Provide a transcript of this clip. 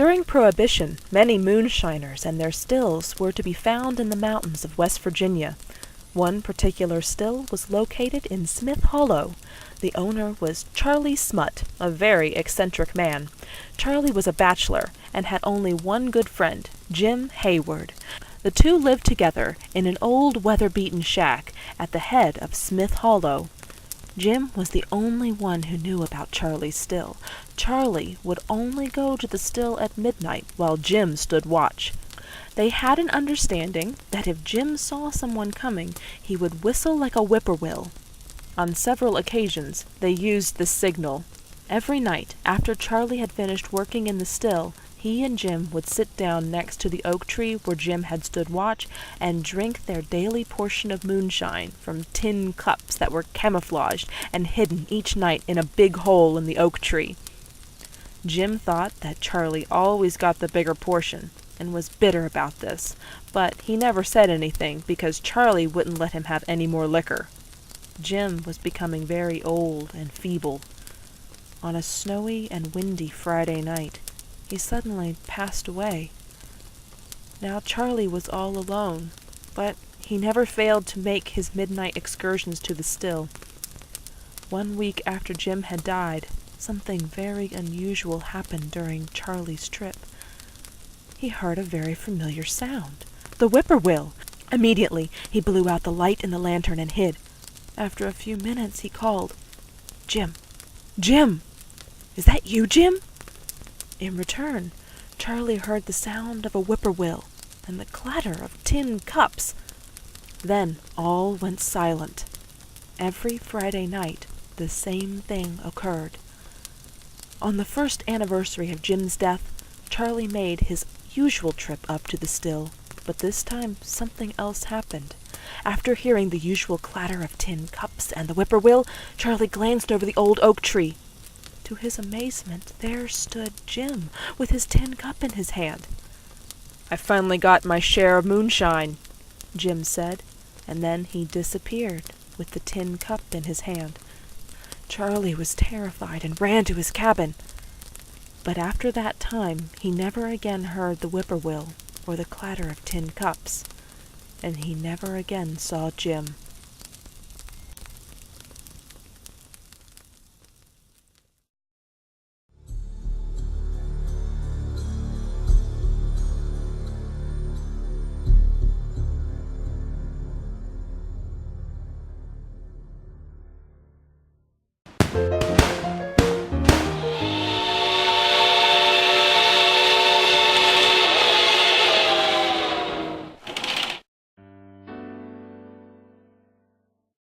During Prohibition, many moonshiners and their stills were to be found in the mountains of West Virginia. One particular still was located in Smith Hollow. The owner was Charlie Smut, a very eccentric man. Charlie was a bachelor and had only one good friend, Jim Hayward. The two lived together in an old weather-beaten shack at the head of Smith Hollow. Jim was the only one who knew about Charlie's still. Charlie would only go to the still at midnight while Jim stood watch. They had an understanding that if Jim saw someone coming, he would whistle like a whippoorwill. On several occasions, they used this signal. Every night, after Charlie had finished working in the still, he and Jim would sit down next to the oak tree where Jim had stood watch and drink their daily portion of moonshine from tin cups that were camouflaged and hidden each night in a big hole in the oak tree. Jim thought that Charlie always got the bigger portion and was bitter about this, but he never said anything because Charlie wouldn't let him have any more liquor. Jim was becoming very old and feeble. On a snowy and windy Friday night, he suddenly passed away. Now Charlie was all alone, but he never failed to make his midnight excursions to the still. 1 week after Jim had died, something very unusual happened during Charlie's trip. He heard a very familiar sound, the whippoorwill. Immediately he blew out the light in the lantern and hid. After a few minutes he called, "Jim! Jim! Is that you, Jim?" In return, Charlie heard the sound of a whippoorwill and the clatter of tin cups. Then all went silent. Every Friday night the same thing occurred. On the first anniversary of Jim's death, Charlie made his usual trip up to the still, but this time something else happened. After hearing the usual clatter of tin cups and the whippoorwill, Charlie glanced over the old oak tree. To his amazement, there stood Jim, with his tin cup in his hand. "I finally got my share of moonshine," Jim said, and then he disappeared with the tin cup in his hand. Charlie was terrified and ran to his cabin. But after that time, he never again heard the whippoorwill or the clatter of tin cups, and he never again saw Jim.